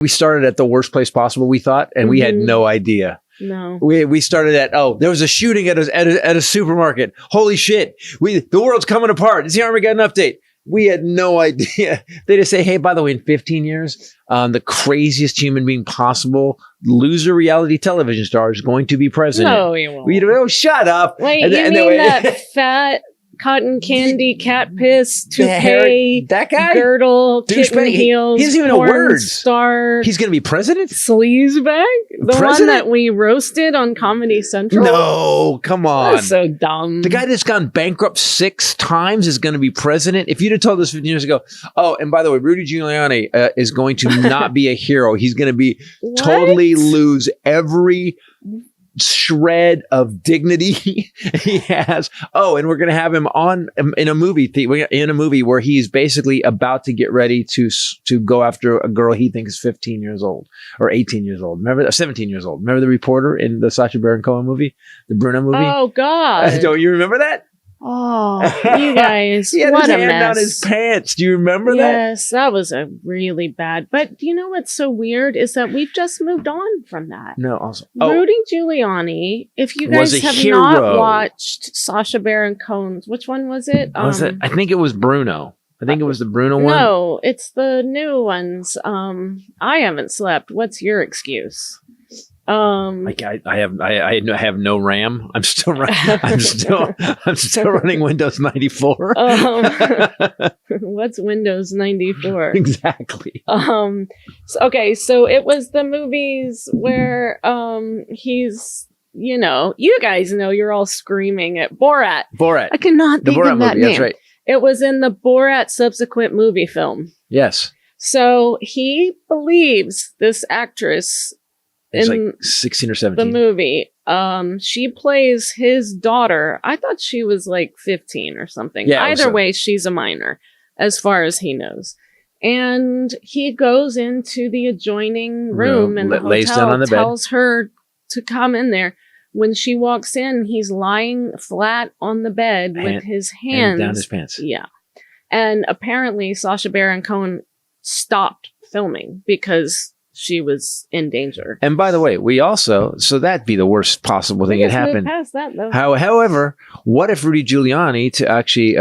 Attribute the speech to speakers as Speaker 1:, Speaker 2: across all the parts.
Speaker 1: We started at the worst place possible, we thought, and we had no idea.
Speaker 2: No.
Speaker 1: We started at, there was a shooting at a supermarket. Holy shit. The world's coming apart. It's the Armageddon update. We had no idea. They just say, hey, by the way, in 15 years, the craziest human being possible, loser reality television star is going to be president.
Speaker 2: No, he won't.
Speaker 1: Shut up.
Speaker 2: Wait, that fat cotton candy cat piss toupee
Speaker 1: that guy
Speaker 2: girdle kitten heels
Speaker 1: he doesn't even know words.
Speaker 2: Star
Speaker 1: he's gonna be president?
Speaker 2: Sleazebag? The one that we roasted on Comedy Central?
Speaker 1: No, come on.
Speaker 2: That's so dumb.
Speaker 1: The guy that's gone bankrupt 6 times is going to be president. If you'd have told us 15 years ago, and by the way, Rudy Giuliani is going to not be a hero. He's going to be totally lose every shred of dignity he has. And we're going to have him in a movie where he's basically about to get ready to go after a girl he thinks is 15 years old or 18 years old. Remember, 17 years old. Remember the reporter in the Sacha Baron Cohen movie, the Bruno movie?
Speaker 2: Oh God!
Speaker 1: Don't you remember that?
Speaker 2: Oh, you guys,
Speaker 1: he had
Speaker 2: what
Speaker 1: his
Speaker 2: a
Speaker 1: hand
Speaker 2: mess.
Speaker 1: down his pants. Do you remember that?
Speaker 2: Yes, that was a really bad. But you know what's so weird is that we've just moved on from that.
Speaker 1: No, also.
Speaker 2: Rudy Giuliani, if you guys have not watched Sacha Baron Cohen's, which one was it?
Speaker 1: Was it? I think it was Bruno. I think it was the Bruno one.
Speaker 2: No, it's the new ones. I haven't slept. What's your excuse?
Speaker 1: I have no RAM. I'm still running Windows 94.
Speaker 2: What's Windows 94?
Speaker 1: Exactly.
Speaker 2: So it was the movies where he's, you guys know, you're all screaming at Borat.
Speaker 1: I
Speaker 2: cannot think of that
Speaker 1: movie,
Speaker 2: name.
Speaker 1: That's right.
Speaker 2: It was in the Borat subsequent movie film.
Speaker 1: Yes.
Speaker 2: So he believes this actress
Speaker 1: It's
Speaker 2: in
Speaker 1: like 16 or 17.
Speaker 2: the movie, she plays his daughter. I thought she was like 15 or something.
Speaker 1: Yeah,
Speaker 2: either way, she's a minor as far as he knows. And he goes into the adjoining room and the hotel, tells her to come in there. When she walks in, he's lying flat on the bed with his hands
Speaker 1: down his pants.
Speaker 2: Yeah. And apparently Sacha Baron Cohen stopped filming because she was in danger.
Speaker 1: And by the way, so that'd be the worst possible thing that happened.
Speaker 2: Past that, though.
Speaker 1: However, what if Rudy Giuliani to actually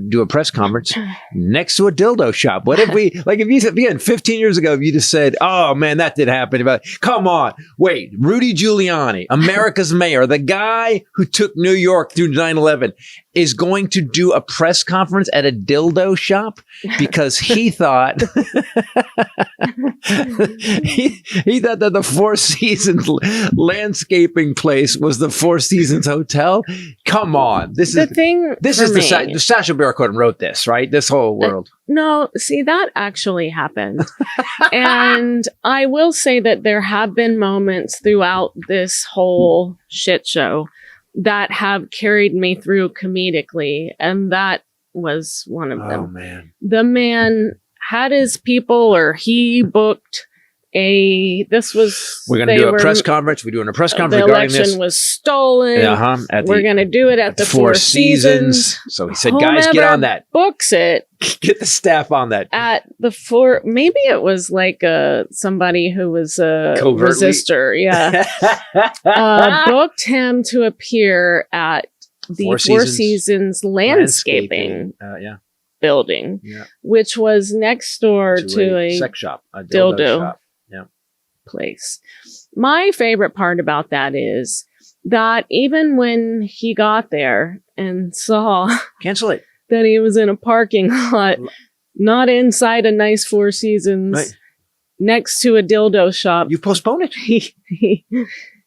Speaker 1: do a press conference next to a dildo shop? What if if you said, again, 15 years ago, if you just said, oh man, that did happen. Come on, wait, Rudy Giuliani, America's mayor, the guy who took New York through 9/11, is going to do a press conference at a dildo shop because he thought he thought that the Four Seasons landscaping place was the Four Seasons Hotel. Come on, this is the Sacha Baron Cohen wrote this, right? This whole world.
Speaker 2: No, see, that actually happened. And I will say that there have been moments throughout this whole shit show that have carried me through comedically, and that was one of them.
Speaker 1: Oh man.
Speaker 2: The man had his people, or he booked we're going to do a press conference.
Speaker 1: We're doing a press conference
Speaker 2: the
Speaker 1: regarding this.
Speaker 2: The election was stolen.
Speaker 1: We're
Speaker 2: going to do it at the Four Seasons.
Speaker 1: So he said, guys, get on that.
Speaker 2: Books it.
Speaker 1: Get the staff on that.
Speaker 2: At the maybe it was like somebody who was a resistor. Yeah. Booked him to appear at the Four Seasons landscaping. Building, which was next door to a
Speaker 1: sex shop, a
Speaker 2: dildo
Speaker 1: shop.
Speaker 2: Place. My favorite part about that is that even when he got there and saw that he was in a parking lot, not inside a nice Four Seasons, next to a dildo shop,
Speaker 1: you postpone it.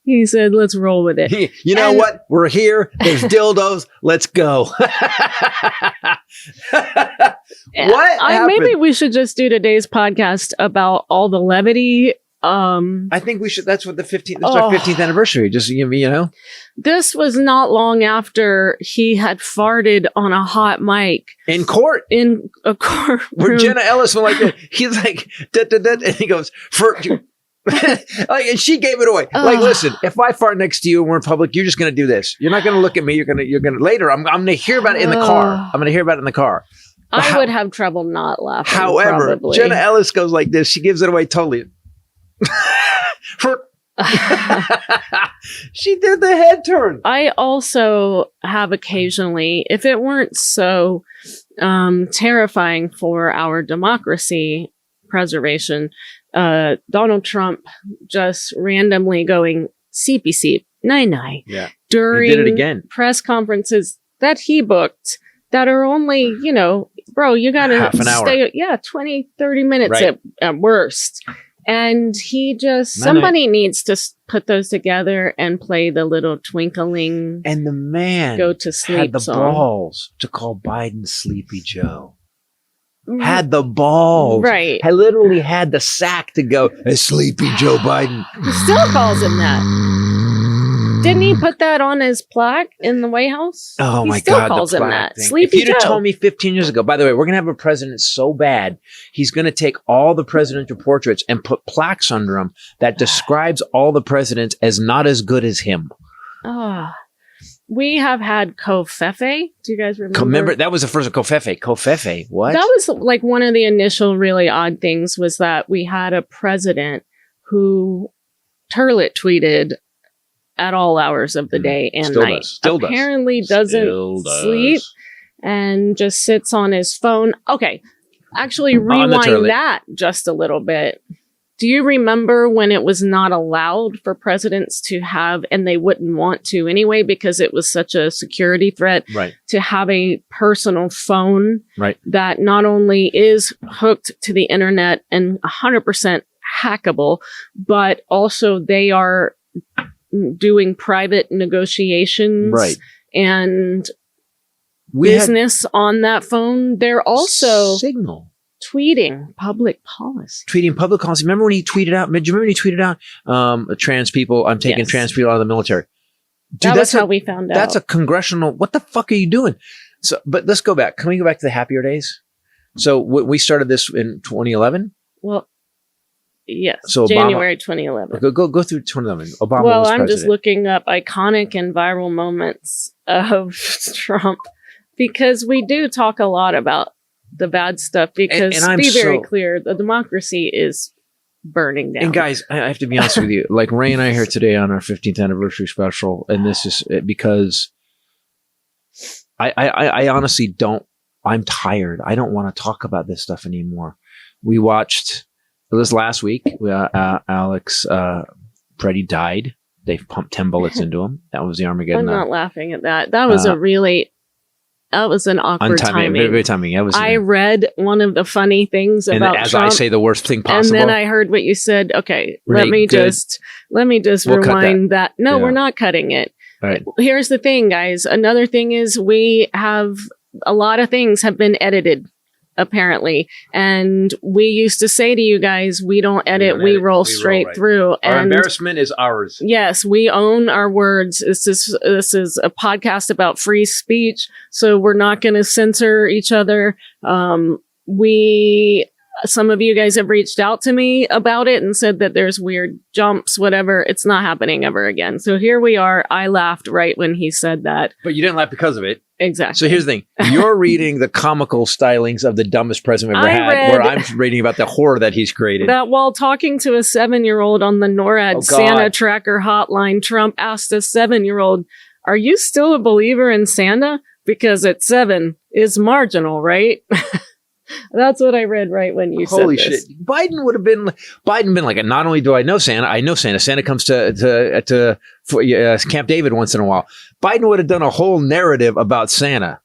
Speaker 2: He said, let's roll with it.
Speaker 1: You know what? We're here. There's dildos. Let's go.
Speaker 2: Maybe we should just do today's podcast about all the levity.
Speaker 1: I think we should. That's what that's our 15th anniversary. Just,
Speaker 2: This was not long after he had farted on a hot mic.
Speaker 1: In court.
Speaker 2: In a court
Speaker 1: where Jenna Ellis was like, he's like, and he goes, and she gave it away. Listen, if I fart next to you and we're in public, you're just going to do this. You're not going to look at me. You're going to later. I'm going to hear about it in the car. I'm going to hear about it in the car.
Speaker 2: I would have trouble not laughing.
Speaker 1: However,
Speaker 2: probably.
Speaker 1: Jenna Ellis goes like this. She gives it away totally. She did the head turn.
Speaker 2: I also have occasionally, if it weren't so terrifying for our democracy preservation, Donald Trump just randomly going seepy seep, nine during
Speaker 1: he did it again.
Speaker 2: Press conferences that he booked that are only, bro, you gotta
Speaker 1: half an
Speaker 2: stay, 20, 30 minutes at worst. And he just, somebody needs to put those together and play the little twinkling.
Speaker 1: And the man
Speaker 2: go to sleep
Speaker 1: had the
Speaker 2: song.
Speaker 1: balls to call Biden Sleepy Joe. Had the balls.
Speaker 2: Right.
Speaker 1: I literally had the sack to go, hey, Sleepy Joe Biden.
Speaker 2: He still calls him that. Didn't he put that on his plaque in the White House?
Speaker 1: Oh
Speaker 2: he
Speaker 1: my
Speaker 2: still
Speaker 1: God.
Speaker 2: calls
Speaker 1: the
Speaker 2: him that.
Speaker 1: thing.
Speaker 2: Sleepy
Speaker 1: If you'd
Speaker 2: Joe.
Speaker 1: have told me 15 years ago, by the way, we're going to have a president so bad, he's going to take all the presidential portraits and put plaques under them that describes all the presidents as not as good as him.
Speaker 2: We have had Covfefe. Do you guys remember?
Speaker 1: That was the first Covfefe. Covfefe. What?
Speaker 2: That was like one of the initial really odd things was that we had a president who turlet tweeted at all hours of the day and night. Apparently doesn't sleep and just sits on his phone. Okay. Actually, rewind that just a little bit. Do you remember when it was not allowed for presidents to have, and they wouldn't want to anyway, because it was such a security threat, to have a personal phone that not only is hooked to the internet and 100% hackable, but also they are doing private negotiations and business on that phone. They're also
Speaker 1: Signal.
Speaker 2: tweeting public policy.
Speaker 1: Remember when he tweeted out? Do you remember when he tweeted out, trans people, I'm taking trans people out of the military?
Speaker 2: Dude, that's how we found out.
Speaker 1: That's a congressional, what the fuck are you doing? So, but let's go back. Can we go back to the happier days? So we started this in 2011?
Speaker 2: Well, yes.
Speaker 1: So
Speaker 2: January 2011.
Speaker 1: Go through 2011. Obama was
Speaker 2: I'm
Speaker 1: president.
Speaker 2: just looking up iconic and viral moments of Trump because we do talk a lot about the bad stuff because
Speaker 1: and
Speaker 2: be very clear, the democracy is burning down.
Speaker 1: And guys, I have to be honest with you. Like Ray and I are here today on our 15th anniversary special, and this is because I honestly don't. I'm tired. I don't want to talk about this stuff anymore. We watched. It was last week. Alex Preddy died. They pumped 10 bullets into him. That was the Armageddon.
Speaker 2: I'm not laughing at that. That was that was an awkward timing.
Speaker 1: Very timing.
Speaker 2: I read one of the funny things about Trump.
Speaker 1: I say the worst thing possible.
Speaker 2: And then I heard what you said. Okay, let me just rewind that. No, we're not cutting it.
Speaker 1: All right.
Speaker 2: Here's the thing, guys. Another thing is we have a lot of things have been edited, apparently. And we used to say to you guys, we don't edit, we roll straight through.
Speaker 1: Our embarrassment is ours.
Speaker 2: Yes, we own our words. This is a podcast about free speech, so we're not going to censor each other. Some of you guys have reached out to me about it and said that there's weird jumps, whatever. It's not happening ever again. So here we are. I laughed right when he said that.
Speaker 1: But you didn't laugh because of it.
Speaker 2: Exactly.
Speaker 1: So here's the thing. You're reading the comical stylings of the dumbest president we've ever had, where I'm reading about the horror that he's created.
Speaker 2: That while talking to a 7-year-old on the NORAD Santa tracker hotline, Trump asked a 7-year-old, "Are you still a believer in Santa? Because at 7 is marginal, right?" That's what I read right when you said this.
Speaker 1: Holy shit. Biden would have been like, not only do I know Santa, I know Santa. Santa comes to Camp David once in a while. Biden would have done a whole narrative about Santa.